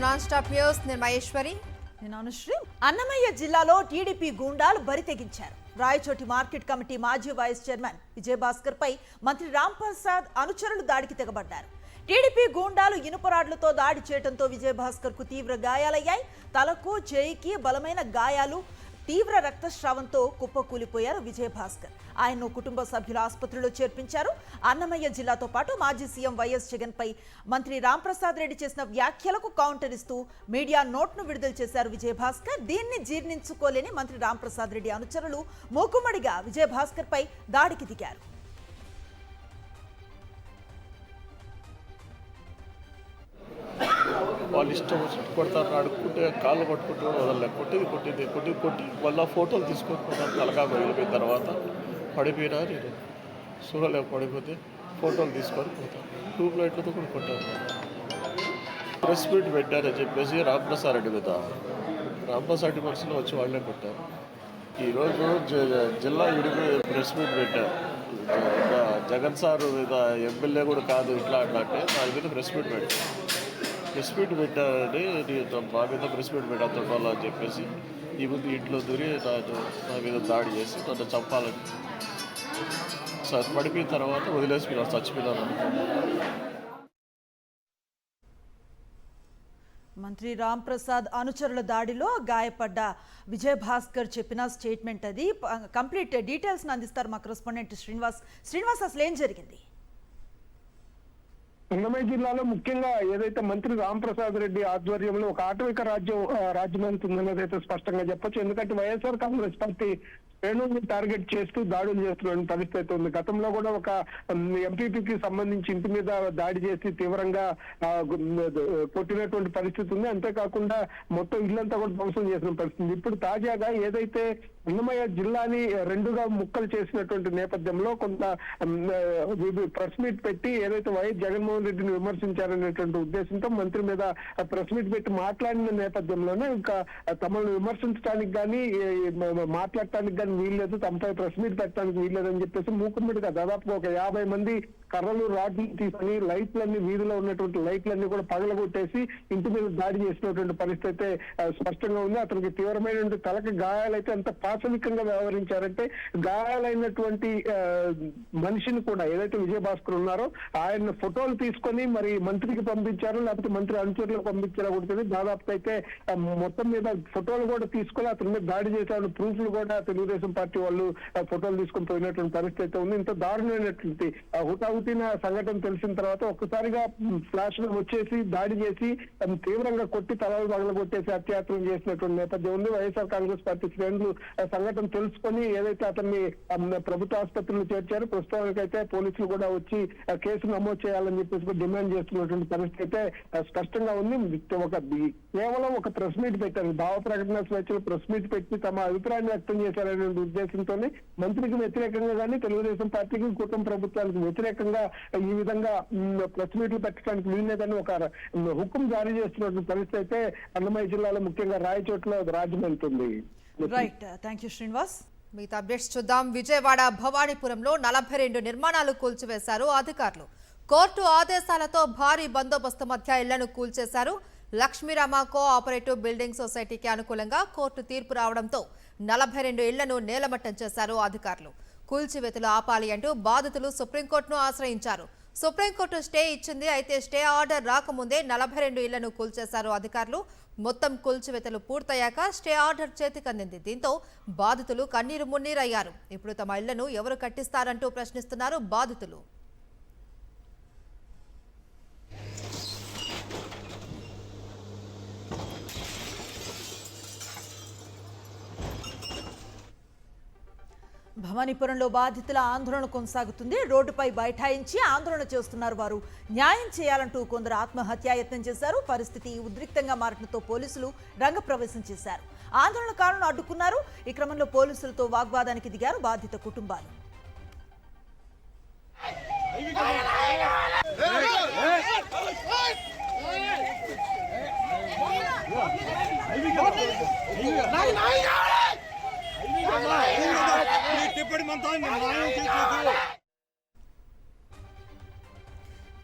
Non stop news నిర్మయేశ్వరి. నేను అనుశ్రీ. అన్నమయ్య జిల్లాలో TDP గూండాలు బరితెగించారు. రాయచోటి మార్కెట్ కమిటీ మాజీ వైస్ చైర్మన్ విజయభాస్కర్ పై మంత్రి రాంప్రసాద్ అనుచరులు దాడికి తెగబడ్డారు. టీడీపీ గూండాలు ఇనుపరాడ్లతో దాడి చేయడంతో విజయభాస్కర్ కు తీవ్ర గాయాలయ్యాయి. తలకు చేయికి బలమైన గాయాలు, తీవ్ర రక్తస్రావంతో కుప్పకూలిపోయారు విజయభాస్కర్. ఆయన్ను కుటుంబ సభ్యుల ఆసుపత్రిలో చేర్పించారు. అన్నమయ్య జిల్లాతో పాటు మాజీ సీఎం వైఎస్ జగన్ పై మంత్రి రాంప్రసాద్ రెడ్డి చేసిన వ్యాఖ్యలకు కౌంటర్ ఇస్తూ మీడియా నోట్ను విడుదల చేశారు విజయభాస్కర్. దీన్ని జీర్ణించుకోలేని మంత్రి రాంప్రసాద్ రెడ్డి అనుచరులు మూకుమ్మడిగా విజయభాస్కర్ పై దాడికి దిగారు. వాళ్ళు ఇష్టం వచ్చి కొడతారు, అడుక్కుంటే కాళ్ళు పట్టుకుంటే వదలలే. కొట్టి మళ్ళీ ఫోటోలు తీసుకొని పోతాను. తలగా వెళ్ళిపోయిన తర్వాత పడిపోయినా నేను చూడలేక పడిపోతే ఫోటోలు తీసుకొని పోతాను. ట్యూబ్ లైట్లతో కూడా కొట్టాను. ప్రెస్ మీట్ పెట్టారని చెప్పేసి రాంప్రసాద్ రెడ్డి మీద రాంప్రసాద్ రెడ్డి మనసులో వచ్చి వాళ్ళే కొట్టారు. ఈరోజు జిల్లా విడిపోయి ప్రెస్ మీట్ పెట్టారు. జగన్ సార్ మీద ఎమ్మెల్యే కూడా కాదు ఇట్లా అంటే దాని మీద ప్రెస్ మీట్ పెట్టారు. ప్రెస్ మీట్ పెట్టారని మా మీద ప్రెస్ మీట్ పెట్టారు వాళ్ళు అని చెప్పేసి ఈ ముందు ఇంట్లో దూరి నా మీద దాడి చేసి నన్ను చంపాలని పడిపోయిన తర్వాత వదిలేసి చచ్చిపోయినాను. మంత్రి రాంప్రసాద్ అనుచరుల దాడిలో గాయపడ్డ విజయభాస్కర్ చెప్పిన స్టేట్మెంట్ అది. కంప్లీట్ డీటెయిల్స్ అందిస్తారు మా కరెస్పాండెంట్ శ్రీనివాస్. అసలు ఏం జరిగింది? అన్నమయ్య జిల్లాలో ముఖ్యంగా ఏదైతే మంత్రి రాంప్రసాద్ రెడ్డి ఆధ్వర్యంలో ఒక ఆటవిక రాజ్యమవుతుందనేది అయితే స్పష్టంగా చెప్పొచ్చు. ఎందుకంటే వైఎస్ఆర్ కాంగ్రెస్ పార్టీ శ్రేణుల్ని టార్గెట్ చేస్తూ దాడులు చేస్తున్న పరిస్థితి ఉంది. గతంలో కూడా ఒక ఎంపీపీకి సంబంధించి ఇంటి మీద దాడి చేసి తీవ్రంగా కొట్టినటువంటి పరిస్థితి ఉంది. అంతేకాకుండా మొత్తం ఇల్లంతా కూడా ధ్వంసం చేసిన పరిస్థితి. ఇప్పుడు తాజాగా ఏదైతే అన్నమయ్య జిల్లాని రెండుగా ముక్కలు చేసినటువంటి నేపథ్యంలో కొంత ప్రెస్ మీట్ పెట్టి ఏదైతే వైఎస్ జగన్మోహన్ రెడ్డిని విమర్శించారనేటువంటి ఉద్దేశంతో మంత్రి మీద ప్రెస్ మీట్ పెట్టి మాట్లాడిన నేపథ్యంలోనే ఇంకా తమను విమర్శించడానికి కానీ మాట్లాడటానికి కానీ వీల్లేదు, తమపై ప్రెస్ మీట్ పెట్టడానికి వీల్లేదని చెప్పేసి మూకుమ్మడిగా దాదాపుగా ఒక 50 మంది కర్రలు రాడ్లు తీసుకుని లైట్లన్నీ వీధిలో ఉన్నటువంటి లైట్లన్నీ కూడా పగలగొట్టేసి ఇంటి మీద దాడి చేసినటువంటి పరిస్థితి స్పష్టంగా ఉంది. అతనికి తీవ్రమైనటువంటి తలకి గాయాలైతే అంత పాశవికంగా వ్యవహరించారంటే గాయాలైనటువంటి మనిషిని కూడా ఏదైతే విజయభాస్కర్ ఉన్నారో ఆయన ఫోటోలు తీసుకొని మరి మంత్రికి పంపించారో లేకపోతే మంత్రి అనుచరులకు పంపించారో కూడా దాదాపు అయితే మొత్తం మీద ఫోటోలు కూడా తీసుకొని అతని మీద దాడి చేసిన ప్రూఫ్లు కూడా తెలుగుదేశం పార్టీ వాళ్ళు ఫోటోలు తీసుకొని పోయినటువంటి పరిస్థితి అయితే ఉంది. ఇంత దారుణమైనటువంటి హుటాహుటిన సంఘటన తెలిసిన తర్వాత ఒక్కసారిగా ఫ్లాష్ వచ్చేసి దాడి చేసి తీవ్రంగా కొట్టి తలలు పగలగొట్టేసి అత్యాచారం చేసినటువంటి నేపథ్యం ఉంది. వైఎస్ఆర్ కాంగ్రెస్ పార్టీ శ్రేణులు సంఘటన తెలుసుకొని ఏదైతే అతన్ని ప్రభుత్వ ఆసుపత్రిలో చేర్చారో ప్రస్తుతానికైతే పోలీసులు కూడా వచ్చి కేసు నమోదు చేయాలని చెప్పేసి డిమాండ్ చేస్తున్నటువంటి పరిస్థితి అయితే స్పష్టంగా ఉంది. కేవలం ఒక ప్రెస్ మీట్ పెట్టారు, భావ ప్రకటన స్వేచ్ఛలు ప్రెస్ మీట్ పెట్టి తమ అభిప్రాయాన్ని వ్యక్తం చేశారనే ఉద్దేశంతోనే మంత్రికి వ్యతిరేకంగా కానీ తెలుగుదేశం పార్టీకి కుటుంబ ప్రభుత్వానికి వ్యతిరేకంగా ఈ విధంగా ప్రెస్ మీట్లు పెట్టడానికి వీల్లేదని ఒక హుకుం జారీ చేస్తున్నటువంటి పరిస్థితి అయితే అన్నమయ్య జిల్లాలో ముఖ్యంగా రాయచోట్ల రాజ్యమవుతుంది. Right, thank you Srinivas. మిగతా అప్డేట్స్ చూద్దాం. విజయవాడ భవానీపురంలో 42 నిర్మాణాలు కూల్చివేశారు అధికారులు. కోర్టు ఆదేశాలతో భారీ బందోబస్తు మధ్య ఇళ్లను కూల్చేశారు. లక్ష్మీరామ కోఆపరేటివ్ బిల్డింగ్ సొసైటీకి అనుకూలంగా కోర్టు తీర్పు రావడంతో 42 ఇళ్లను నేలమట్టం చేశారు అధికారులు. కూల్చివేతలు ఆపాలి అంటూ బాధితులు సుప్రీంకోర్టును ఆశ్రయించారు. సుప్రీంకోర్టు స్టే ఇచ్చింది. అయితే స్టే ఆర్డర్ రాకముందే 42 ఇళ్లను కూల్చేశారు అధికారులు. మొత్తం కూల్చివేతలు పూర్తయ్యాక స్టే ఆర్డర్ చేతికందింది. దీంతో బాధితులు కన్నీరు మున్నీరయ్యారు. ఇప్పుడు తమ ఇళ్లను ఎవరు కట్టిస్తారంటూ ప్రశ్నిస్తున్నారు బాధితులు. భవానీపురంలో బాధితుల ఆందోళన కొనసాగుతుంది. రోడ్డుపై బైఠాయించి ఆందోళన చేస్తున్నారు వారు. న్యాయం చేయాలంటూ కొందరు ఆత్మహత్యాయత్నం చేశారు. పరిస్థితి ఉద్రిక్తంగా మారడంతో పోలీసులు రంగప్రవేశం చేశారు. ఆందోళనకారులను అడ్డుకున్నారు. ఈ క్రమంలో పోలీసులతో వాగ్వాదానికి దిగారు బాధిత కుటుంబాలు.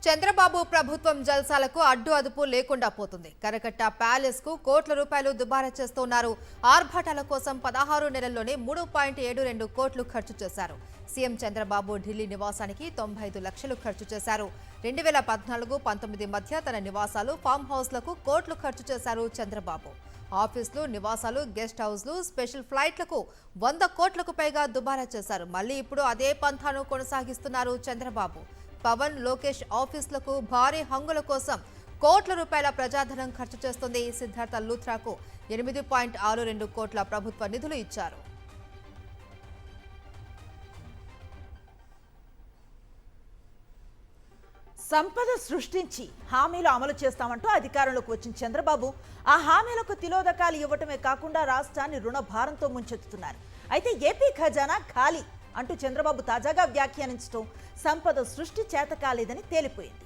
చంద్రబాబు ప్రభుత్వం జల్సాలకు అడ్డు అదుపు లేకుండా పోతుంది. కరకట్ట ప్యాలెస్ కు కోట్ల రూపాయలు దుబారా చేస్తున్నారు. ఆర్భాటాల కోసం 16 నెలల్లోనే 3.72 కోట్లు ఖర్చు చేశారు. సీఎం చంద్రబాబు ఢిల్లీ నివాసానికి 95 లక్షలు ఖర్చు చేశారు. 2014-19 మధ్య తన నివాసాలు, ఫామ్ హౌస్లకు కోట్లు ఖర్చు చేశారు చంద్రబాబు. ఆఫీసులు, నివాసాలు, గెస్ట్ హౌస్లు, స్పెషల్ ఫ్లైట్లకు 100 కోట్లకు పైగా దుబారా చేశారు. మళ్లీ ఇప్పుడు అదే పంథాను కొనసాగిస్తున్నారు చంద్రబాబు. పవన్, లోకేష్ ఆఫీసులకు భారీ హంగుల కోసం కోట్ల రూపాయల ప్రజాధనం ఖర్చు చేస్తుంది. సిద్ధార్థ లూథ్రాకు 8.62 కోట్ల ప్రభుత్వ నిధులు ఇచ్చారు. సంపద సృష్టించి హామీలు అమలు చేస్తామంటూ అధికారంలోకి వచ్చిన చంద్రబాబు ఆ హామీలకు తిలోదకాలు ఇవ్వటమే కాకుండా రాష్ట్రాన్ని రుణ భారంతో ముంచెత్తుతున్నారు. అయితే ఏపీ ఖజానా ఖాళీ అంటూ చంద్రబాబు తాజాగా వ్యాఖ్యానించడం సంపద సృష్టి చేత కాలేదని తేలిపోయింది.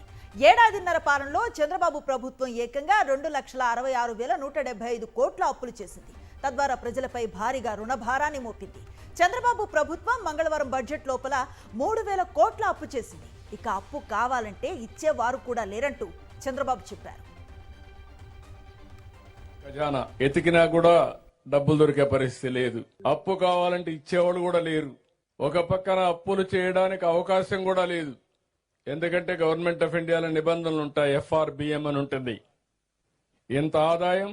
ఏడాదిన్నర పాలనలో చంద్రబాబు ప్రభుత్వం ఏకంగా 2,66,175 కోట్ల అప్పులు చేసింది. తద్వారా ప్రజలపై భారీగా రుణ భారాన్ని మోపింది. చంద్రబాబు ప్రభుత్వం మంగళవారం బడ్జెట్ లోపల 3,000 కోట్ల అప్పు చేసింది. ఇక అప్పు కావాలంటే ఇచ్చేవారు కూడా లేరంటూ చంద్రబాబు చెప్పారు. ఖజానా ఎతికినా కూడా డబ్బులు దొరికే పరిస్థితి లేదు. అప్పు కావాలంటే ఇచ్చేవాళ్ళు కూడా లేరు. ఒక పక్కన అప్పులు చేయడానికి అవకాశం కూడా లేదు. ఎందుకంటే గవర్నమెంట్ ఆఫ్ ఇండియాలో నిబంధనలు ఉంటాయి. FRBM అని ఉంటుంది. ఇంత ఆదాయం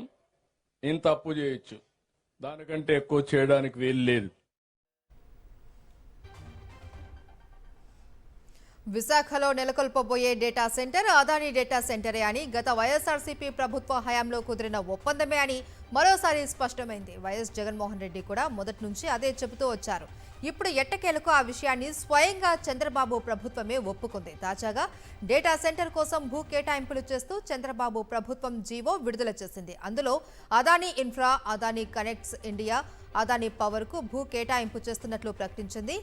ఇంత అప్పు చేయొచ్చు, దానికంటే ఎక్కువ చేయడానికి వీలు లేదు. విశాఖలో నెలకొల్పబోయే డేటా సెంటర్ అదానీ డేటా సెంటరే అని గత వైఎస్ఆర్సీపీ ప్రభుత్వ హయాంలో కుదిరిన ఒప్పందమే అని మరోసారి స్పష్టమైంది. వైఎస్ జగన్మోహన్ రెడ్డి కూడా మొదటి నుంచి అదే చెబుతూ వచ్చారు. ఇప్పుడు ఎట్టకేలకు ఆ విషయాన్ని స్వయంగా చంద్రబాబు ప్రభుత్వమే ఒప్పుకుంది. తాజాగా డేటా సెంటర్ కోసం భూ కేటాయింపులు చేస్తూ చంద్రబాబు ప్రభుత్వం జీవో విడుదల చేసింది. అందులో Adani infra, Adani connects India, Adani power కు భూ కేటాయింపు చేస్తున్నట్లు ప్రకటించింది.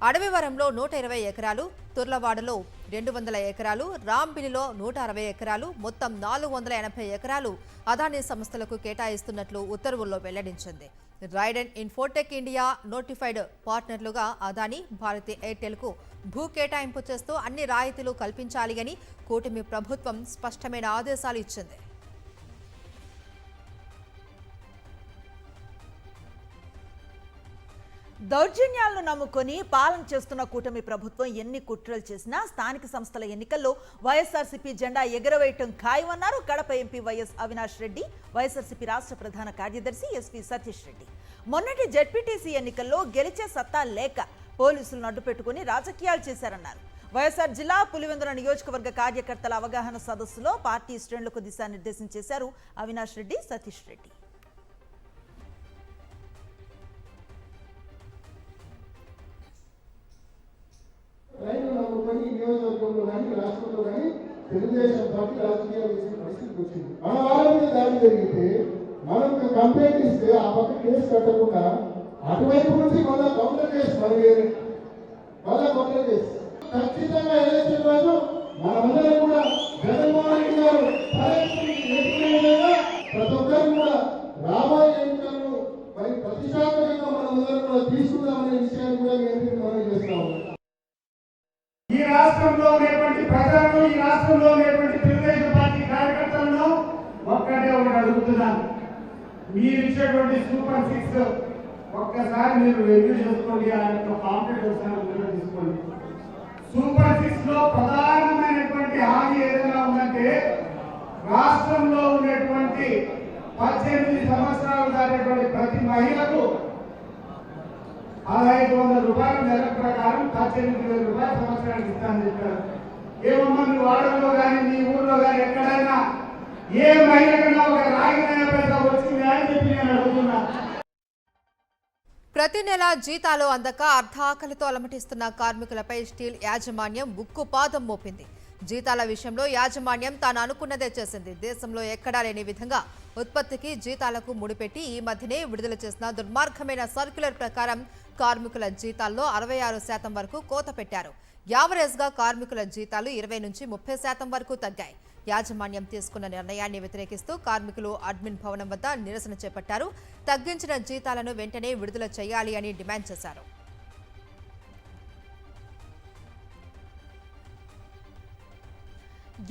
అడవివరంలో 120 ఎకరాలు, తుర్లవాడలో 200 ఎకరాలు, రాంబిలిలో 160 ఎకరాలు, మొత్తం 480 ఎకరాలు అదానీ సంస్థలకు కేటాయిస్తున్నట్లు ఉత్తర్వుల్లో వెల్లడించింది. రైడెన్ ఇన్ఫోటెక్ ఇండియా నోటిఫైడ్ పార్ట్నర్లుగా అదానీ, భారతీ ఎయిర్టెల్కు భూ కేటాయింపు చేస్తూ అన్ని రాయితీలు కల్పించాలి అని కూటమి ప్రభుత్వం స్పష్టమైన ఆదేశాలు ఇచ్చింది. దౌర్జన్యాలను నమ్ముకొని పాలన చేస్తున్న కూటమి ప్రభుత్వం ఎన్ని కుట్రలు చేసినా స్థానిక సంస్థల ఎన్నికల్లో వైఎస్ఆర్సీపీ జెండా ఎగరవేయటం ఖాయమన్నారు కడప ఎంపీ వైఎస్ అవినాష్ రెడ్డి, వైఎస్ఆర్సీపీ రాష్ట్ర ప్రధాన కార్యదర్శి ఎస్వి సతీష్ రెడ్డి. మొన్నటి జెడ్పీటీసీ ఎన్నికల్లో గెలిచే సత్తా లేక పోలీసులను అడ్డుపెట్టుకుని రాజకీయాలు చేశారన్నారు. వైఎస్ఆర్ జిల్లా పులివెందుల నియోజకవర్గ కార్యకర్తల అవగాహన సదస్సులో పార్టీ శ్రేణులకు దిశానిర్దేశం చేశారు అవినాష్ రెడ్డి, సతీష్ రెడ్డి. రైతు నమ్ముకొని ఈ నియోజకవర్గంలో కానీ రాష్ట్రంలో కానీ తెలుగుదేశం పార్టీ రాజకీయాలు చేసిన పరిస్థితికి వచ్చింది. మన వాళ్ళ మీద దాడి జరిగితే మనం కంప్లైంట్ ఇస్తే ఆ పక్క కేసు కట్టకుండా అటువైపు నుంచి మళ్ళా కౌంటర్ కేసు మళ్ళా కౌంటర్ కేసు. ఖచ్చితంగా ఎలక్షన్ రోజు మనమందరం కూడా జగన్మోహన్ రెడ్డి గారు ప్రతి ఒక్కరు కూడా రాబోయే ఎన్నికలను మరి ప్రతిష్టాత్మకంగా మనమందరం కూడా తీసుకుందామనే విషయాన్ని కూడా మేము మనం చేస్తా ఉన్నాం. ఈ రాష్ట్రంలో ఉన్నటువంటి ప్రజలను, ఈ రాష్ట్రంలో ఉన్నటువంటి తెలుగుదేశం పార్టీ కార్యకర్తలను ఒకటి అడుగుతున్నాను. మీరు ఇచ్చేటువంటి సూపర్ 6 ఒక్కసారి మీరు రివ్యూ చేసుకోండి. ఆ యొక్క కాంప్లీట్ ఒకసారి తీసుకోండి. సూపర్ 6 లో ప్రధానమైనటువంటి హామీ ఏదైనా ఉందంటే రాష్ట్రంలో ఉన్నటువంటి 18 సంవత్సరాలు దాటేటువంటి ప్రతి మహిళకు 1,500 రూపాయలు నెల ప్రకారం 18,000 రూపాయలు సంవత్సరానికి ఇస్తానని చెప్పారు. ఏమమ్మా మీ వాడల్లో కానీ మీ ఊళ్ళో కానీ ఎక్కడైనా ఏ మహిళకైనా ఒక రాగిన పైసా వచ్చింది అని చెప్పి నేను అడుగుతున్నా. ప్రతి నెల జీతాలు అందక అర్ధాకలితో అలమటిస్తున్న కార్మికులపై స్టీల్ యాజమాన్యం ఉక్కుపాదం మోపింది. జీతాల విషయంలో యాజమాన్యం తాను అనుకున్నదే చేసింది. దేశంలో ఎక్కడా లేని విధంగా ఉత్పత్తికి జీతాలకు ముడిపెట్టి ఈ మధ్యనే విడుదల చేసిన దుర్మార్గమైన సర్క్యులర్ ప్రకారం కార్మికుల జీతాల్లో 66% వరకు కోత పెట్టారు. యావరేజ్గా కార్మికుల జీతాలు 20 నుంచి 30% వరకు తగ్గాయి. యాజమాన్యం తీసుకున్న నిర్ణయాన్ని వ్యతిరేకిస్తూ కార్మికులు అడ్మిన్ భవనం వద్ద నిరసన చేపట్టారు. తగ్గించిన జీతాలను వెంటనే విడుదల చేయాలి అని డిమాండ్ చేశారు.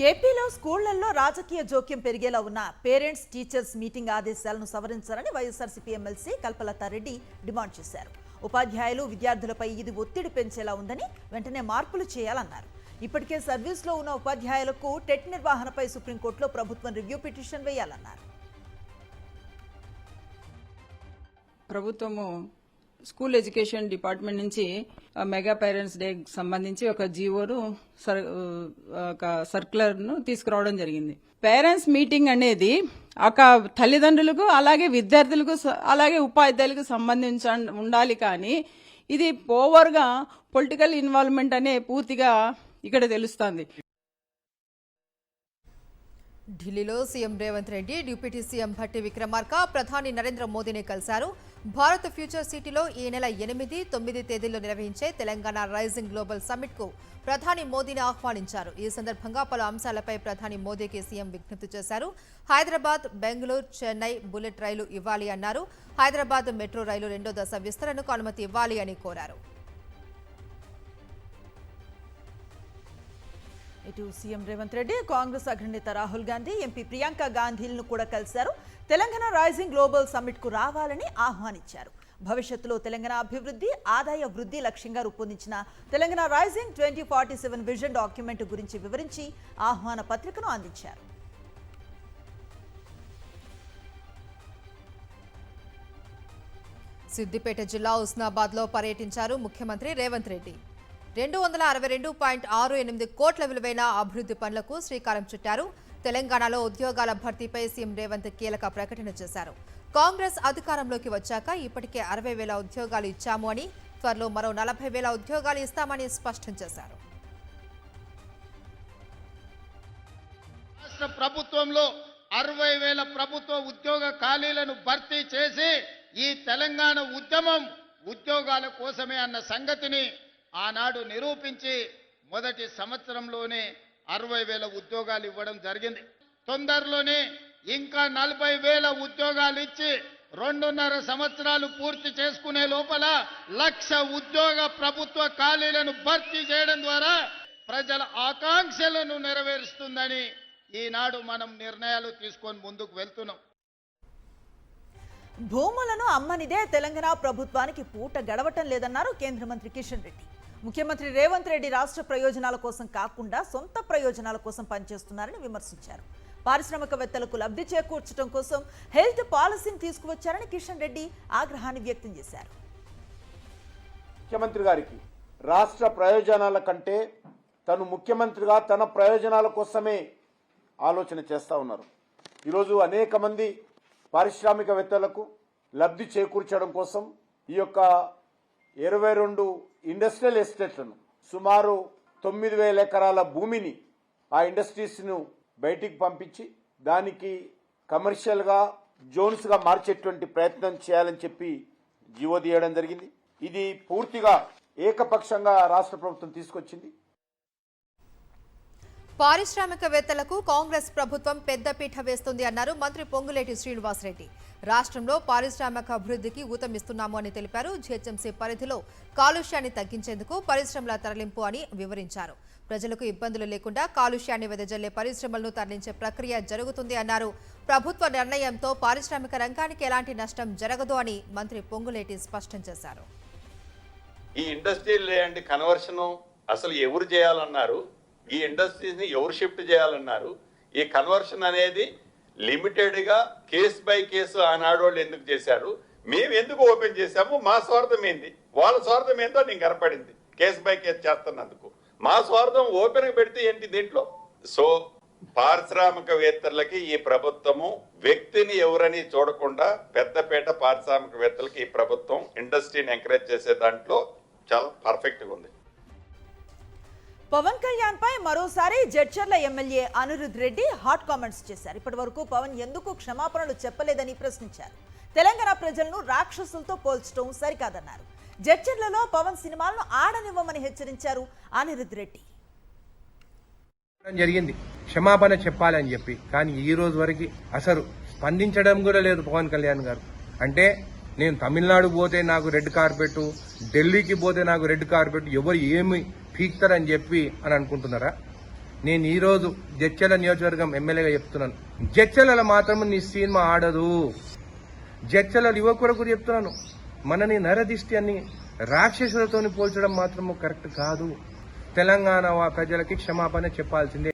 ఏపీలో స్కూళ్లలో రాజకీయ జోక్యం పెరిగేలా ఉన్న పేరెంట్స్ టీచర్స్ మీటింగ్ ఆదేశాలను సవరించాలని వైఎస్ఆర్సీపీ ఎమ్మెల్సీ కల్పలతారెడ్డి డిమాండ్ చేశారు. ఉపాధ్యాయులు విద్యార్థులపై ఇది ఒత్తిడి పెంచేలా ఉందని వెంటనే మార్పులు చేయాలన్నారు. ఇప్పటికే సర్వీస్లో ఉన్న ఉపాధ్యాయులకు టెట్ నిర్వహణపై సుప్రీంకోర్టులో ప్రభుత్వం రివ్యూ పిటిషన్ వేయాలన్నారు. ప్రభుత్వము స్కూల్ ఎడ్యుకేషన్ డిపార్ట్మెంట్ నుంచి మెగా పేరెంట్స్ డే సంబంధించి ఒక జీవోను ఒక సర్క్యులర్ ను తీసుకురావడం జరిగింది. పేరెంట్స్ మీటింగ్ అనేది ఒక తల్లిదండ్రులకు అలాగే విద్యార్థులకు అలాగే ఉపాధ్యాయులకు సంబంధించి ఉండాలి, కానీ ఇది ఓవర్ గా పొలిటికల్ ఇన్వాల్వ్మెంట్ అనే పూర్తిగా ఇక్కడ తెలుస్తోంది. ఢిల్లీలో CM Revanth Reddy deputy CM Bhatti Vikramarka ప్రధాని నరేంద్ర మోదీని కలిశారు. భారత్ ఫ్యూచర్ సిటీలో ఈ నెల 8, 9 తేదీల్లో నిర్వహించే తెలంగాణ రైజింగ్ గ్లోబల్ సమ్మిట్ కు ప్రధాని మోదీని ఆహ్వానించారు. ఈ సందర్భంగా పలు అంశాలపై ప్రధాని మోదీకి సీఎం విజ్ఞప్తి చేశారు. హైదరాబాద్, బెంగళూరు, చెన్నై బుల్లెట్ రైలు ఇవ్వాలి అన్నారు. హైదరాబాద్ మెట్రో రైలు 2వ దశ విస్తరణకు అనుమతి ఇవ్వాలి అని కోరారు. ఇటు సీఎం రేవంత్ రెడ్డి కాంగ్రెస్ అగ్రనేత రాహుల్ గాంధీ, ఎంపీ ప్రియాంక గాంధీలను కూడా కలిశారు. తెలంగాణ రైజింగ్ గ్లోబల్ సమ్మిట్ కు రావాలని ఆహ్వానించారు. భవిష్యత్తులో తెలంగాణ అభివృద్ధి, ఆదాయ వృద్ధి లక్ష్యంగా రూపొందించిన తెలంగాణ రైజింగ్ 2047 విజన్ డాక్యుమెంట్ గురించి వివరించి ఆహ్వాన పత్రికను అందించారు. సిద్దిపేట జిల్లా హుస్నాబాద్ లో పర్యటించారు ముఖ్యమంత్రి రేవంత్ రెడ్డి. 262.68 కోట్ల విలువైన అభివృద్ధి పనులకు శ్రీకారం చుట్టారు. తెలంగాణలో ఉద్యోగాల భర్తీపై సీఎం రేవంత్ కీలక ప్రకటన చేశారు. కాంగ్రెస్ అధికారంలోకి వచ్చాక ఇప్పటికే 60,000 ఉద్యోగాలు ఇచ్చాము అని, త్వరలో మరో 40,000 ఉద్యోగాలు ఇస్తామని స్పష్టం చేశారు. రాష్ట్ర ప్రభుత్వంలో 60,000 ప్రభుత్వ ఉద్యోగ ఖాళీలను భర్తీ చేసి ఈ తెలంగాణ ఉద్యమం ఉద్యోగాల కోసమే అన్న సంగతిని ఆనాడు నిరూపించి మొదటి సంవత్సరంలోనే 60,000 ఉద్యోగాలు ఇవ్వడం జరిగింది. తొందరలోనే ఇంకా 40,000 ఉద్యోగాలు ఇచ్చి 2.5 సంవత్సరాలు పూర్తి చేసుకునే లోపల 1,00,000 ఉద్యోగ ప్రభుత్వ ఖాళీలను భర్తీ చేయడం ద్వారా ప్రజల ఆకాంక్షలను నెరవేరుస్తుందని ఈనాడు మనం నిర్ణయాలు తీసుకొని ముందుకు వెళ్తున్నాం. భూములను అమ్మనిదే తెలంగాణ ప్రభుత్వానికి పూట గడవటం లేదన్నారు కేంద్ర మంత్రి కిషన్ రెడ్డి. ముఖ్యమంత్రి రేవంత్ రెడ్డి రాష్ట్ర ప్రయోజనాల కోసం కాకుండా సొంత ప్రయోజనాల కోసం పనిచేస్తున్నారని విమర్శించారు. పారిశ్రామికవేత్తలకు లబ్ధి చేకూర్చడం కోసం హెల్త్ పాలసీని తీసుకువచ్చారని కిషన్ రెడ్డి ఆగ్రహాన్ని వ్యక్తం చేశారు. ముఖ్యమంత్రి గారికి రాష్ట్ర ప్రయోజనాల కంటే తను ముఖ్యమంత్రిగా తన ప్రయోజనాల కోసమే ఆలోచన చేస్తూ ఉన్నారు. ఈరోజు అనేక మంది పారిశ్రామికవేత్తలకు లబ్ధి చేకూర్చడం కోసం ఈ యొక్క 22 ఇండస్ట్రియల్ ఎస్టేట్లను సుమారు 9,000 ఎకరాల భూమిని ఆ ఇండస్ట్రీస్ను బయటికి పంపించి దానికి కమర్షియల్గా జోన్స్గా మార్చేటువంటి ప్రయత్నం చేయాలని చెప్పి జీవో తీయడం జరిగింది. ఇది పూర్తిగా ఏకపక్షంగా రాష్ట్ర ప్రభుత్వం తీసుకొచ్చింది. పారిశ్రామికవేత్తలకు కాంగ్రెస్ ప్రభుత్వం పెద్దపీట వేస్తుంది అన్నారు మంత్రి పొంగులేటి శ్రీనివాసరెడ్డి. రాష్ట్రంలో పారిశ్రామిక అభివృద్ధికి ఊతమిస్తున్నాము అని తెలిపారు. జీహెచ్ఎంసీ పరిధిలో కాలుష్యాన్ని తగ్గించేందుకు పరిశ్రమల తరలింపు అని వివరించారు. ప్రజలకు ఇబ్బందులు లేకుండా కాలుష్యాన్ని వెదజల్లే పరిశ్రమలను తరలించే ప్రక్రియ జరుగుతుంది అన్నారు. ప్రభుత్వ నిర్ణయంతో పారిశ్రామిక రంగానికి ఎలాంటి నష్టం జరగదు అని మంత్రి పొంగులేటి స్పష్టం చేశారు. ఈ ఇండస్ట్రియల్ ల్యాండ్ కన్వర్షన్ అసలు ఎవరు చేయాలన్నారు, ఈ ఇండస్ట్రీస్ ని ఎవరు షిఫ్ట్ చేయాలన్నారు, ఈ కన్వర్షన్ అనేది లిమిటెడ్ గా కేస్ బై కేసు ఆనాడు వాళ్ళు ఎందుకు చేశారు, మేము ఎందుకు ఓపెన్ చేశాము, మా స్వార్థం ఏంది, వాళ్ళ స్వార్థం ఏందో నీకు కనపడింది. కేస్ బై కేసు చేస్తున్నందుకు మా స్వార్థం ఓపెన్ పెడితే ఏంటి దీంట్లో? సో పారిశ్రామికవేత్తలకి ఈ ప్రభుత్వము వ్యక్తిని ఎవరని చూడకుండా పెద్దపేట పారిశ్రామికవేత్తలకి ఈ ప్రభుత్వం ఇండస్ట్రీని ఎంకరేజ్ చేసే దాంట్లో చాలా పర్ఫెక్ట్ గా ఉంది. పవన్ కళ్యాణ్ పై మరోసారి Jadcherla MLA Anirudh Reddy hot comments చేశారు. ఇప్పటి వరకు పవన్ ఎందుకు క్షమాపణలు చెప్పలేదని ప్రశ్నించారు. తెలంగాణ ప్రజలను రాక్షసులతో పోల్చడం సరికాదన్నారు. జడ్చర్లలో పవన్ సినిమాలను ఆడనివ్వమని హెచ్చరించారు అనిరుద్ రెడ్డి. జరిగింది క్షమాపణ చెప్పాలని చెప్పి, కానీ ఈ రోజు వరకు అసలు స్పందించడం కూడా లేదు పవన్ కళ్యాణ్ గారు. అంటే నేను తమిళనాడు పోతే నాకు రెడ్ కార్పెట్, ఢిల్లీకి పోతే నాకు రెడ్ కార్పెట్, ఎవరు ఏమి పీక్తారని చెప్పి అని అనుకుంటున్నారా? నేను ఈ రోజు జడ్చర్ల నియోజకవర్గం ఎమ్మెల్యేగా చెప్తున్నాను, జడ్చర్లలో మాత్రం నీ సినిమా ఆడదు. జడ్చర్ల యువకులకు చెప్తున్నాను, మనని నరదిష్టి అని రాక్షసులతో పోల్చడం మాత్రం కరెక్ట్ కాదు. తెలంగాణ ప్రజలకి క్షమాపణ చెప్పాల్సిందే.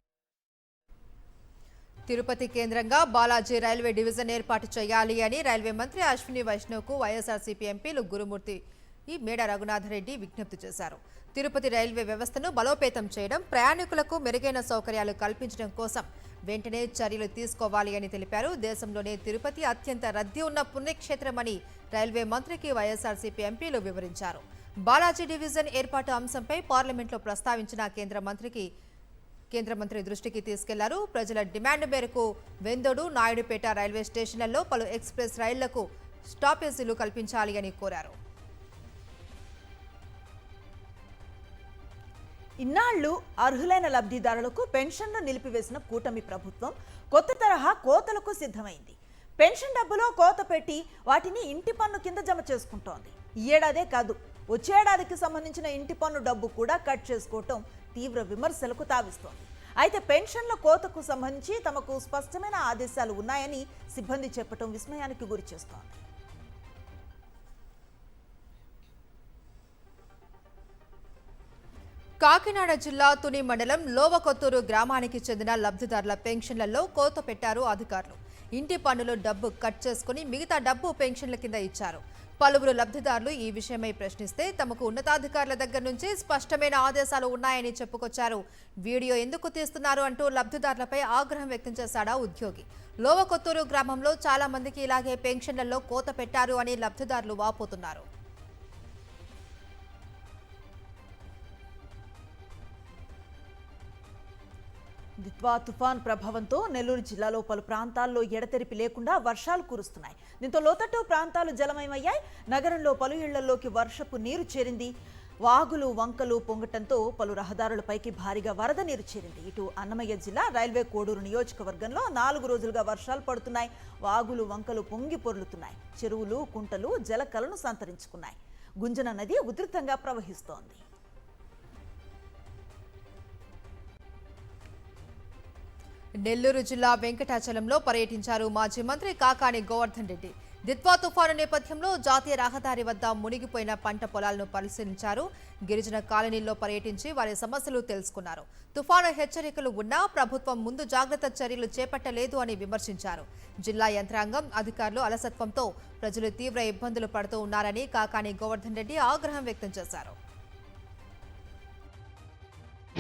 తిరుపతి కేంద్రంగా బాలాజీ రైల్వే డివిజన్ ఏర్పాటు చేయాలి అని రైల్వే మంత్రి అశ్విని వైష్ణవ్కు వైఎస్ఆర్సీపీ ఎంపీలు గురుమూర్తి మేడ రఘునాథరెడ్డి విజ్ఞప్తి చేశారు. తిరుపతి రైల్వే వ్యవస్థను బలోపేతం చేయడం, ప్రయాణికులకు మెరుగైన సౌకర్యాలు కల్పించడం కోసం వెంటనే చర్యలు తీసుకోవాలి అని తెలిపారు. దేశంలోనే తిరుపతి అత్యంత రద్దీ ఉన్న పుణ్యక్షేత్రమని రైల్వే మంత్రికి వైఎస్ఆర్సీపీ ఎంపీలు వివరించారు. బాలాజీ డివిజన్ ఏర్పాటు అంశంపై పార్లమెంట్లో ప్రస్తావించిన కేంద్ర మంత్రి దృష్టికి తీసుకెళ్లారు. ప్రజల డిమాండ్ మేరకు వెందోడు, నాయుడుపేట రైల్వే స్టేషన్లలో పలు ఎక్స్ప్రెస్ రైళ్లకు స్టాపేజీలు కల్పించాలి అని కోరారు. ఇన్నాళ్లు అర్హులైన లబ్ధిదారులకు పెన్షన్లు నిలిపివేసిన కూటమి ప్రభుత్వం కొత్త తరహా కోతలకు సిద్ధమైంది. పెన్షన్ డబ్బులో కోత పెట్టి వాటిని ఇంటి పన్ను కింద జమ చేసుకుంటోంది. ఈ ఏడాదే కాదు, వచ్చే ఏడాదికి సంబంధించిన ఇంటి పన్ను డబ్బు కూడా కట్ చేసుకోవటం తీవ్ర విమర్శలకు తావిస్తోంది. అయితే పెన్షన్ల కోతకు సంబంధించి తమకు స్పష్టమైన ఆదేశాలు ఉన్నాయని సిబ్బంది చెప్పడం విస్మయానికి గురి చేస్తోంది. కాకినాడ జిల్లా తుని మండలం లోవకొత్తూరు గ్రామానికి చెందిన లబ్ధిదారుల పెన్షన్లలో కోత పెట్టారు అధికారులు. ఇంటి పన్నులో డబ్బు కట్ చేసుకుని మిగతా డబ్బు పెన్షన్ల కింద ఇచ్చారు. పలువురు లబ్ధిదారులు ఈ విషయమై ప్రశ్నిస్తే తమకు ఉన్నతాధికారుల దగ్గర నుంచి స్పష్టమైన ఆదేశాలు ఉన్నాయని చెప్పుకొచ్చారు. వీడియో ఎందుకు తీస్తున్నారు అంటూ లబ్ధిదారులపై ఆగ్రహం వ్యక్తం చేశాడా ఉద్యోగి. లోవకొత్తూరు గ్రామంలో చాలా మందికి ఇలాగే పెన్షన్లలో కోత పెట్టారు అని లబ్ధిదారులు వాపోతున్నారు. దిత్వా తుఫాన్ ప్రభావంతో నెల్లూరు జిల్లాలో పలు ప్రాంతాల్లో ఎడతెరిపి లేకుండా వర్షాలు కురుస్తున్నాయి. దీంతో లోతట్టు ప్రాంతాలు జలమయమయ్యాయి. నగరంలో పలు ఇళ్లలోకి వర్షపు నీరు చేరింది. వాగులు, వంకలు పొంగటంతో పలు రహదారులపైకి భారీగా వరద నీరు చేరింది. ఇటు అన్నమయ్య జిల్లా రైల్వే కోడూరు నియోజకవర్గంలో 4 రోజులుగా వర్షాలు పడుతున్నాయి. వాగులు, వంకలు పొంగి పొర్లుతున్నాయి. చెరువులు, కుంటలు జలకలను సంతరించుకున్నాయి. గుంజన నది ఉధృతంగా ప్రవహిస్తోంది. నెల్లూరు జిల్లా వెంకటాచలంలో పర్యటించారు మాజీ మంత్రి కాకాని గోవర్ధన్ రెడ్డి. దిత్వా తుఫాను నేపథ్యంలో జాతీయ రహదారి వద్ద మునిగిపోయిన పంట పొలాలను పరిశీలించారు. గిరిజన కాలనీల్లో పర్యటించి వారి సమస్యలు తెలుసుకున్నారు. తుఫాను హెచ్చరికలు ఉన్నా ప్రభుత్వం ముందు జాగ్రత్త చర్యలు చేపట్టలేదు అని విమర్శించారు. జిల్లా యంత్రాంగం, అధికారులు అలసత్వంతో ప్రజలు తీవ్ర ఇబ్బందులు పడుతూ ఉన్నారని కాకాని గోవర్ధన్ రెడ్డి ఆగ్రహం వ్యక్తం చేశారు.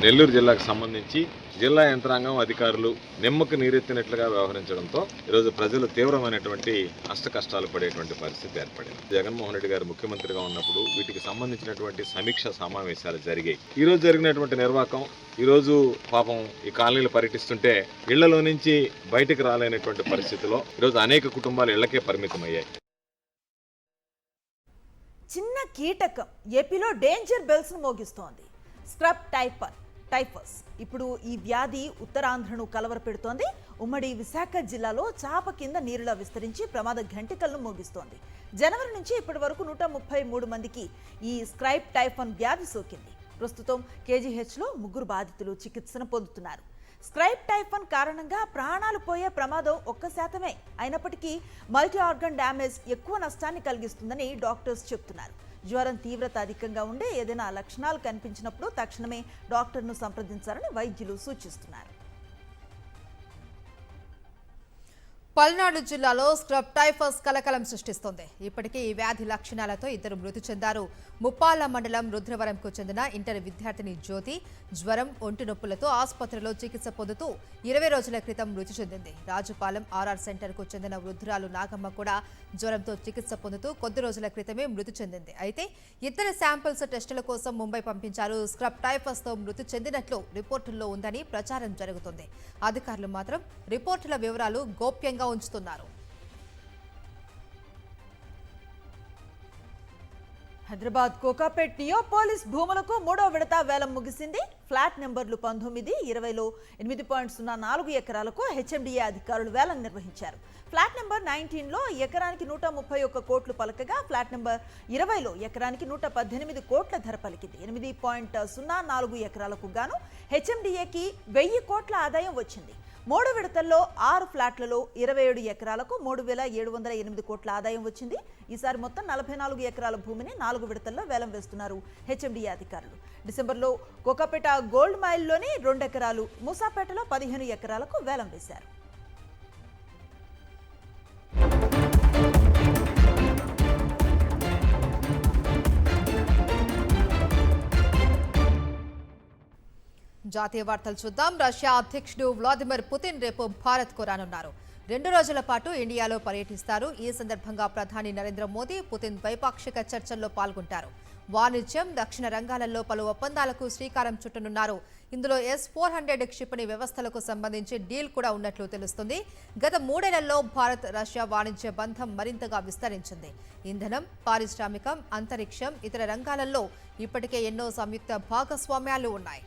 నెల్లూరు జిల్లాకు సంబంధించి జిల్లా యంత్రాంగం, అధికారులు నిమ్మకు నీరెత్తినట్లుగా వ్యవహరించడంతో ఈరోజు ప్రజలు తీవ్రమైనటువంటి కష్టాలు పడేటువంటి పరిస్థితి ఏర్పడింది. జగన్మోహన్ రెడ్డి గారు ముఖ్యమంత్రిగా ఉన్నప్పుడు వీటికి సంబంధించినటువంటి సమీక్ష సమావేశాలు జరిగాయి. ఈ రోజు జరిగినటువంటి నిర్వాకం, ఈ రోజు పాపం ఈ కాలనీలు పర్యటిస్తుంటే ఇళ్లలో నుంచి బయటకు రాలేనటువంటి పరిస్థితిలో ఈరోజు అనేక కుటుంబాలు ఇళ్లకే పరిమితమయ్యాయి. చిన్న కీటకం ఏపీలో డేంజర్ బెల్స్ ను మోగిస్తోంది. Scrub typhus. ఇప్పుడు ఈ వ్యాధి ఉత్తరాంధ్రను కలవరపెడుతోంది. ఉమ్మడి విశాఖ జిల్లాలో చాప కింద నీరులా విస్తరించి ప్రమాద ఘంటికలను మోగిస్తోంది. జనవరి నుంచి ఇప్పటి వరకు 133 మందికి ఈ స్క్రైబ్ టైఫన్ వ్యాధి సోకింది. ప్రస్తుతం కేజీహెచ్లో 3 బాధితులు చికిత్సను పొందుతున్నారు. స్క్రైబ్ టైఫన్ కారణంగా ప్రాణాలు పోయే ప్రమాదం 1% అయినప్పటికీ మల్టీ ఆర్గన్ డ్యామేజ్ ఎక్కువ నష్టాన్ని కలిగిస్తుందని డాక్టర్స్ చెబుతున్నారు. జ్వరం తీవ్రత అధికంగా ఉండే ఏదైనా లక్షణాలు కనిపించినప్పుడు తక్షణమే డాక్టర్ను సంప్రదించాలని వైద్యులు సూచిస్తున్నారు. పల్నాడు జిల్లాలో స్క్రబ్ టైఫస్ కలకలం సృష్టిస్తోంది. ఇప్పటికే ఈ వ్యాధి లక్షణాలతో 2 మృతి చెందారు. ముప్పాళ్ల మండలం రుద్రవరంకు చెందిన ఇంటర్ విద్యార్థిని జ్యోతి జ్వరం, ఒంటి నొప్పులతో ఆసుపత్రిలో చికిత్స పొందుతూ 20 రోజుల క్రితం మృతి చెందింది. రాజుపాలెం ఆర్ఆర్ సెంటర్కు చెందిన వృద్ధురాలు నాగమ్మ కూడా జ్వరంతో చికిత్స పొందుతూ కొద్ది రోజుల క్రితమే మృతి చెందింది. అయితే ఇద్దరు శాంపిల్స్ టెస్టుల కోసం ముంబై పంపించారు. స్క్రబ్ టైఫస్తో మృతి చెందినట్లు రిపోర్టుల్లో ఉందని ప్రచారం జరుగుతుంది. అధికారులు మాత్రం రిపోర్టుల వివరాలు గోప్యంగా ఉంచుతున్నారు. హైదరాబాద్ కోకాపేట్ నియోపోలిస్ భూములకు 3వ విడత వేలం ముగిసింది. ఫ్లాట్ నెంబర్లు 19, 20లో 8.04 ఎకరాలకు హెచ్ఎండిఏ అధికారులు వేలం నిర్వహించారు. ఫ్లాట్ నెంబర్ 19లో ఎకరానికి 131 కోట్లు పలకగా ఫ్లాట్ నెంబర్ 20లో ఎకరానికి 118 కోట్ల ధర పలికింది. 8.04 ఎకరాలకు గాను హెచ్ఎండిఏకి 1000 కోట్ల ఆదాయం వచ్చింది. 3 విడతల్లో 6 ఫ్లాట్లలో 27 ఎకరాలకు 3,708 కోట్ల ఆదాయం వచ్చింది. ఈసారి మొత్తం 44 ఎకరాల భూమిని 4 విడతల్లో వేలం వేస్తున్నారు హెచ్ఎండిఏ అధికారులు. డిసెంబర్లో కోకాపేట గోల్డ్ మైల్లోని 2 ఎకరాలు, మూసాపేటలో 15 ఎకరాలకు వేలం వేశారు. జాతీయ వార్తలు చూద్దాం. రష్యా అధ్యక్షుడు వ్లాదిమిర్ పుతిన్ రేపు భారత్కు రానున్నారు. 2 రోజుల పాటు ఇండియాలో పర్యటిస్తారు. ఈ సందర్భంగా ప్రధాని నరేంద్ర మోదీ, పుతిన్ ద్వైపాక్షిక చర్చల్లో పాల్గొంటారు. వాణిజ్యం, దక్షిణ రంగాలలో పలు ఒప్పందాలకు శ్రీకారం చుట్టనున్నారు. ఇందులో S-400 క్షిపణి వ్యవస్థలకు సంబంధించి డీల్ కూడా ఉన్నట్లు తెలుస్తుంది. గత 3 ఏళ్లలో భారత్ రష్యా వాణిజ్య బంధం మరింతగా విస్తరించింది. ఇంధనం, పారిశ్రామికం, అంతరిక్షం, ఇతర రంగాలలో ఇప్పటికే ఎన్నో సంయుక్త భాగస్వామ్యాలు ఉన్నాయి.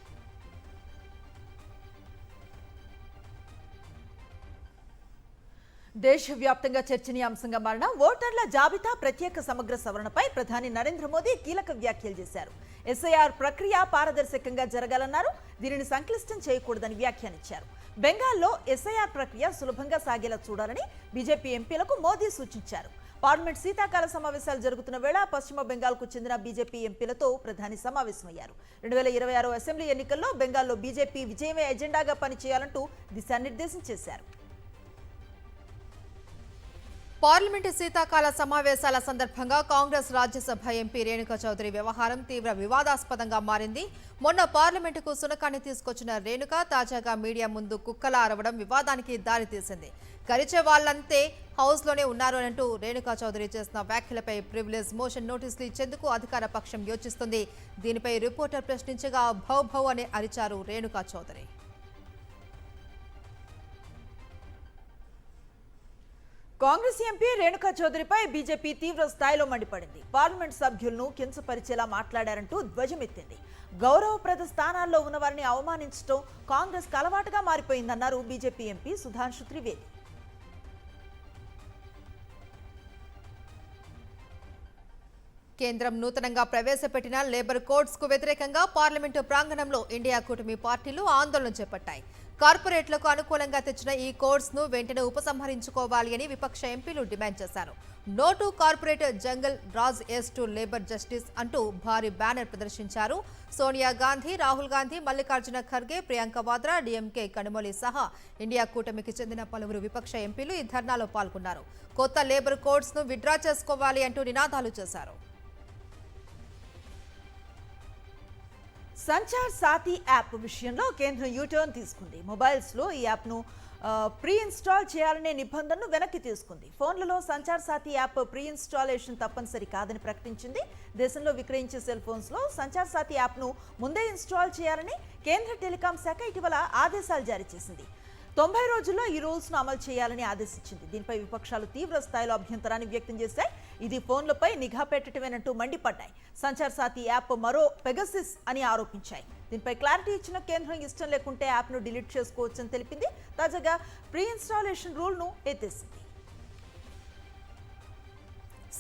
దేశవ్యాప్తంగా చర్చనీయాంశంగా మారిన ఓటర్ల జాబితా ప్రత్యేక సమగ్ర సవరణపై ప్రధాని నరేంద్ర మోదీ కీలక వ్యాఖ్యలు చేశారు. ఎస్ఐఆర్ ప్రక్రియ పారదర్శకంగా జరగాలన్నారు. దీనిని సంక్లిష్టం చేయకూడదని వ్యాఖ్యానించారు. బెంగాల్లో ఎస్ఐఆర్ ప్రక్రియ సులభంగా సాగేలా చూడాలని బీజేపీ ఎంపీలకు మోదీ సూచించారు. పార్లమెంట్ శీతాకాల సమావేశాలు జరుగుతున్న వేళ పశ్చిమ బెంగాల్కు చెందిన బీజేపీ ఎంపీలతో ప్రధాని సమావేశమయ్యారు. 2026 అసెంబ్లీ ఎన్నికల్లో బెంగాల్లో బీజేపీ విజయమే ఎజెండాగా పనిచేయాలంటూ దిశానిర్దేశం చేశారు. పార్లమెంటు శీతాకాల సమావేశాల సందర్భంగా కాంగ్రెస్ రాజ్యసభ ఎంపీ రేణుకా చౌదరి వ్యవహారం తీవ్ర వివాదాస్పదంగా మారింది. మొన్న పార్లమెంటుకు సునకాన్ని తీసుకొచ్చిన రేణుకా తాజాగా మీడియా ముందు కుక్కలా అరవడం వివాదానికి దారితీసింది. కరిచే వాళ్లంతే హౌస్లోనే ఉన్నారు అంటూ రేణుకా చౌదరి చేసిన వ్యాఖ్యలపై ప్రివిలేజ్ మోషన్ నోటీసులు ఇచ్చేందుకు అధికార పక్షం యోచిస్తుంది. దీనిపై రిపోర్టర్ ప్రశ్నించగా భౌ భౌ అని అరిచారు రేణుకా చౌదరి. కాంగ్రెస్ ఎంపీ రేణుకా చౌదరిపై బీజేపీ తీవ్ర స్థాయిలో మండిపడింది. పార్లమెంట్ సభ్యులను కించపరిచేలా మాట్లాడారంటూ ధ్వజమెత్తింది. గౌరవప్రద స్థానాల్లో ఉన్న వారిని అవమానించడం కాంగ్రెస్ అలవాటుగా మారిపోయిందన్నారు బీజేపీ ఎంపీ సుధాంశు త్రివేది. కేంద్రం నూతనంగా ప్రవేశపెట్టిన లేబర్ కోడ్స్ కు వ్యతిరేకంగా పార్లమెంటు ప్రాంగణంలో ఇండియా కూటమి పార్టీలు ఆందోళన చేపట్టాయి. కార్పొరేట్లకు అనుకూలంగా తెచ్చిన ఈ కోడ్స్ ను వెంటనే ఉపసంహరించుకోవాలి అని విపక్ష ఎంపీలు డిమాండ్ చేశారు. No to corporate jungle raj yes to labour justice అంటూ భారీ బ్యానర్ ప్రదర్శించారు. సోనియా గాంధీ, రాహుల్ గాంధీ, మల్లికార్జున ఖర్గే, ప్రియాంక వాద్రా, డీఎంకే కనుమొలి సహా ఇండియా కూటమికి చెందిన పలువురు విపక్ష ఎంపీలు ఈ ధర్నాలో పాల్గొన్నారు. కొత్త లేబర్ కోడ్స్ ను విత్డ్రా చేసుకోవాలి అంటూ నినాదాలు చేశారు. సంచార్ సాథీ యాప్ విషయంలో కేంద్రం యూటర్న్ తీసుకుంది. మొబైల్స్లో ఈ యాప్ను ప్రీ ఇన్స్టాల్ చేయాలనే నిబంధనను వెనక్కి తీసుకుంది. ఫోన్లలో Sanchar Saathi app pre installation తప్పనిసరి కాదని ప్రకటించింది. దేశంలో విక్రయించే సెల్ ఫోన్స్లో సంచార్ సాథీ యాప్ను ముందే ఇన్స్టాల్ చేయాలని కేంద్ర టెలికాం శాఖ ఇటీవల ఆదేశాలు జారీ చేసింది. 90 రోజుల్లో ఈ రూల్స్ను అమలు చేయాలని ఆదేశించింది. దీనిపై విపక్షాలు తీవ్ర స్థాయిలో అభ్యంతరాన్ని వ్యక్తం చేశాయి. ఇది ఫోన్లపై నిఘా పెట్టడమేనంటూ మండిపడ్డాయి. సంచార్ సాథీ యాప్ మరో పెగసిస్ అని ఆరోపించాయి. దీనిపై క్లారిటీ ఇచ్చిన కేంద్రం ఇష్టం లేకుంటే యాప్ను డిలీట్ చేసుకోవచ్చని తెలిపింది. తాజాగా ప్రీ ఇన్స్టాలేషన్ రూల్ను ఎత్తేసింది.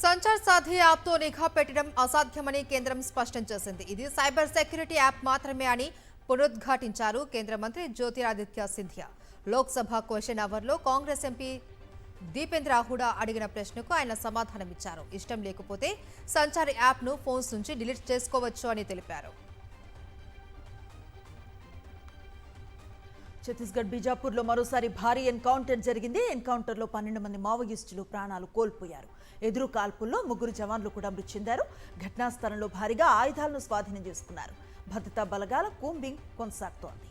సంచార్ సాథీ యాప్తో నిఘా పెట్టడం అసాధ్యమని కేంద్రం స్పష్టం చేసింది. ఇది సైబర్ సెక్యూరిటీ యాప్ మాత్రమే అని పునరుద్ఘాటించారు కేంద్ర మంత్రి జ్యోతిరాదిత్య సింధియా. లోక్సభ క్వశ్చన్ అవర్లో కాంగ్రెస్ ఎంపీ దీపేంద్ర హుడా అడిగిన ప్రశ్నకు ఆయన సమాధానమిచ్చారు. ఇష్టం లేకపోతే సంచార్ యాప్ను ఫోన్స్ నుంచి డిలీట్ చేసుకోవచ్చు అని తెలిపారు. ఛత్తీస్గఢ్ బీజాపూర్లో మరోసారి భారీ ఎన్కౌంటర్ జరిగింది. ఎన్కౌంటర్లో 12 మంది మావోయిస్టులు ప్రాణాలు కోల్పోయారు. ఎదురు కాల్పుల్లో 3 జవాన్లు కూడా మృతి చెందారు. ఘటనా స్థలంలో భారీగా ఆయుధాలను స్వాధీనం చేసుకున్నారు. భద్రతా బలగాల కూంబింగ్ కొనసాగుతోంది.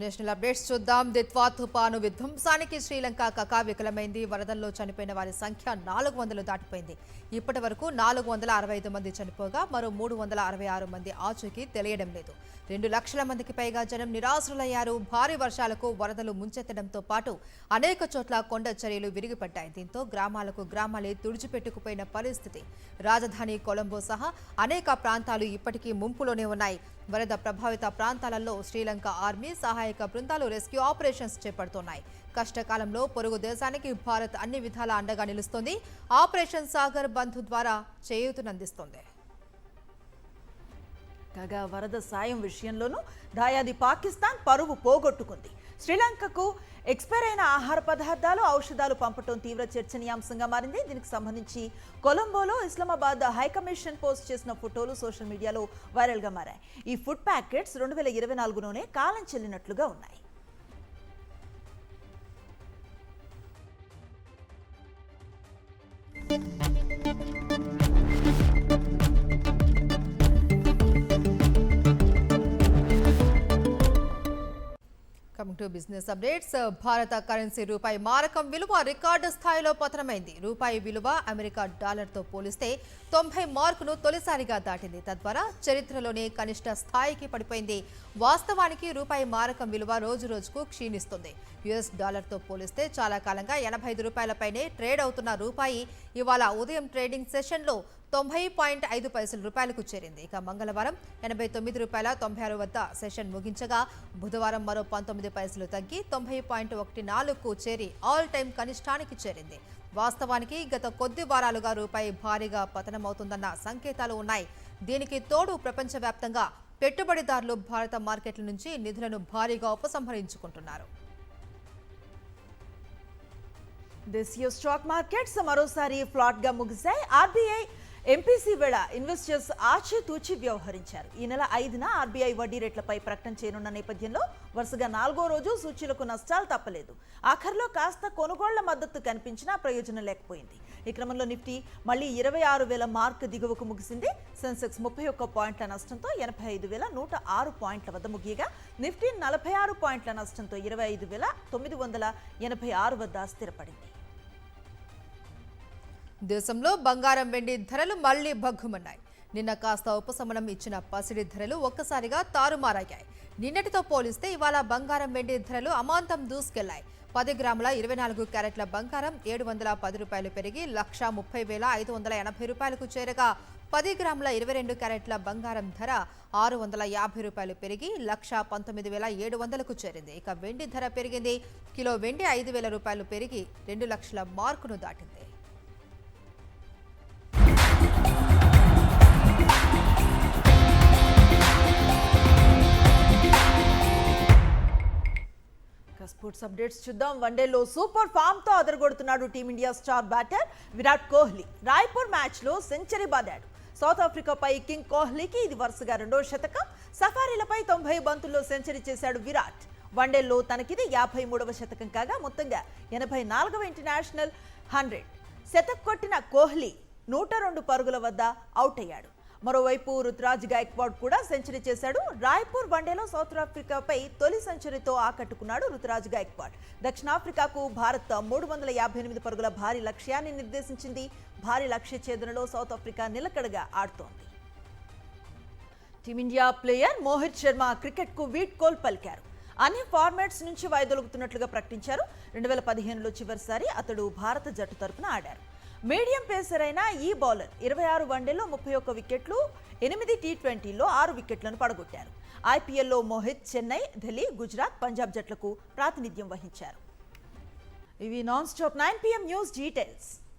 ఇంటర్నేషనల్ అప్డేట్స్ చూద్దాం. దిత్వా తుపాను విధ్వంసానికి శ్రీలంక కకావికలమైంది. వరదల్లో చనిపోయిన వారి సంఖ్య 400 దాటిపోయింది. ఇప్పటి వరకు 465 మంది చనిపోగా మరో 366 మంది ఆచూకీ తెలియడం లేదు. 2 లక్షల మందికి పైగా జనం నిరాశ్రులయ్యారు. భారీ వర్షాలకు వరదలు ముంచెత్తడంతో పాటు అనేక చోట్ల కొండ చర్యలు విరిగిపడ్డాయి. దీంతో గ్రామాలే తుడిచిపెట్టుకుపోయిన పరిస్థితి. రాజధాని కొలంబో సహా అనేక ప్రాంతాలు ఇప్పటికీ ముంపులోనే ఉన్నాయి. వరద ప్రభావిత ప్రాంతాలలో శ్రీలంక ఆర్మీ సహాయక బృందాలు రెస్క్యూ ఆపరేషన్స్ చేపడుతున్నాయి. కష్టకాలంలో పొరుగు దేశానికి భారత్ అన్ని విధాల అండగా నిలుస్తోంది. ఆపరేషన్ సాగర్ బంధు ద్వారా చేయూతనందిస్తోంది. కాగా వరద సాయం విషయంలోనూ దాయాది పాకిస్తాన్ పరువు పోగొట్టుకుంది. శ్రీలంకకు ఎక్స్పైర్ అయిన ఆహార పదార్థాలు, ఔషధాలు పంపటం తీవ్ర చర్చనీయాంశంగా మారింది. దీనికి సంబంధించి కొలంబోలో ఇస్లామాబాద్ హైకమిషన్ పోస్ట్ చేసిన ఫోటోలు సోషల్ మీడియాలో వైరల్గా మారాయి. ఈ ఫుడ్ ప్యాకెట్స్ 2024లోనే కాలం చెల్లినట్లుగా ఉన్నాయి. Coming to business updates. భారత కరెన్సీ రూపాయి మారకం విలువ రికార్డు స్థాయిలో పతనమైంది. రూపాయి విలువ అమెరికా డాలర్తో పోలిస్తే 90 మార్కును తొలిసారిగా దాటింది. తద్వారా చరిత్రలోనే కనిష్ట స్థాయికి పడిపోయింది. వాస్తవానికి రూపాయి మారకం విలువ రోజు రోజుకు క్షీణిస్తుంది. యుఎస్ డాలర్తో పోలిస్తే చాలా కాలంగా 85 రూపాయలపైనే ట్రేడ్ అవుతున్న రూపాయి ఇవాళ ఉదయం ట్రేడింగ్ సెషన్లో 90.5 రూపాయలకు చేరింది. ఇక మంగళవారం 89 రూపాయల 96 వద్ద సెషన్ ముగించగా బుధవారం మరో 19 పైసలు తగ్గి 90.14కు చేరి ఆల్ టైమ్ కనిష్టానికి చేరింది. వాస్తవానికి గత కొద్ది వారాలుగా రూపాయి భారీగా పతనమవుతుందన్న సంకేతాలు ఉన్నాయి. దీనికి తోడు ప్రపంచవ్యాప్తంగా పెట్టుబడిదారులు భారత మార్కెట్ల నుంచి నిధులను భారీగా ఉపసంహరించుకుంటున్నారు. దేశీయ స్టాక్ మార్కెట్స్ మరోసారి ఫ్లాట్ గా ముగిశాయి. ఆర్బీఐ ఎంపీసీ వేళ ఇన్వెస్టర్స్ ఆచితూచి వ్యవహరించారు. ఈ నెల 5న ఆర్బీఐ వడ్డీ రేట్లపై ప్రకటన చేయనున్న నేపథ్యంలో వరుసగా 4వ రోజు సూచీలకు నష్టాలు తప్పలేదు. ఆఖర్లో కాస్త కొనుగోళ్ల మద్దతు కనిపించినా ప్రయోజనం లేకపోయింది. ఈ క్రమంలో నిఫ్టీ మళ్లీ 26,000 మార్క్ దిగువకు ముగిసింది. సెన్సెక్స్ 31 పాయింట్ల నష్టంతో 85,106 పాయింట్ల వద్ద ముగియగా నిఫ్టీ 46 పాయింట్ల నష్టంతో 25,986 వద్ద స్థిరపడింది. దేశంలో బంగారం, వెండి ధరలు మళ్లీ భగ్గుమన్నాయి. నిన్న కాస్త ఉపశమనం ఇచ్చిన పసిడి ధరలు ఒక్కసారిగా తారుమారయ్యాయి. నిన్నటితో పోలిస్తే ఇవాళ బంగారం, వెండి ధరలు అమాంతం దూసుకెళ్లాయి. 10 గ్రాముల 24 క్యారెట్ల బంగారం 710 రూపాయలు పెరిగి 1,30,580 రూపాయలకు చేరగా 10 గ్రాముల 22 క్యారెట్ల బంగారం ధర 650 రూపాయలు పెరిగి 1,19,700కు చేరింది. ఇక వెండి ధర పెరిగింది. కిలో వెండి 5,000 రూపాయలు పెరిగి 2 లక్షల మార్కును దాటింది. స్పోర్ట్స్ అప్డేట్స్ చూద్దాం. వన్డేలో సూపర్ ఫామ్ తో అదరగొడుతున్నాడు team India star batter Virat Kohli. Raipur match లో సెంచరీ బాదాడు. సౌత్ ఆఫ్రికాపై కింగ్ కోహ్లీకి ఇది వరుసగా 2వ శతకం. సఫారీలపై 90 బంతుల్లో సెంచరీ చేశాడు విరాట్. వన్డేలో తనకిది 53వ శతకం కాగా మొత్తంగా 84వ ఇంటర్నేషనల్ 100. శతక్ కొట్టిన కోహ్లీ 102 పరుగుల వద్ద అవుట్ అయ్యాడు. మరోవైపు రుతురాజ్ గైక్వాడ్ కూడా సెంచరీ చేశాడు. రాయ్పూర్ వన్డేలో సౌత్ ఆఫ్రికాపై తొలి సెంచరీతో ఆకట్టుకున్నాడు రుతురాజ్ గైక్వాడ్. దక్షిణాఫ్రికాకు భారత్ 358 పరుగుల భారీ లక్ష్యాన్ని నిర్దేశించింది. భారీ లక్ష్య ఛేదనలో సౌత్ ఆఫ్రికా నిలకడగా ఆడుతోంది. టీమిండియా ప్లేయర్ మోహిత్ శర్మ క్రికెట్కు వీడ్కోలు పలికారు. అన్ని ఫార్మాట్స్ నుంచి వైదొలుగుతున్నట్లుగా ప్రకటించారు. 2015లో చివరిసారి అతడు భారత జట్టు తరపున ఆడారు. మీడియం పేసర్ అయిన ఈ బౌలర్ 26 వన్డేల్లో 31 వికెట్లు, 8 టీ20లో 6 వికెట్లను పడగొట్టారు. ఐపీఎల్లో మోహిత్ చెన్నై, ఢిల్లీ, గుజరాత్, పంజాబ్ జట్లకు ప్రాతినిధ్యం వహించారు. ఇవి non stop 9 PM news details.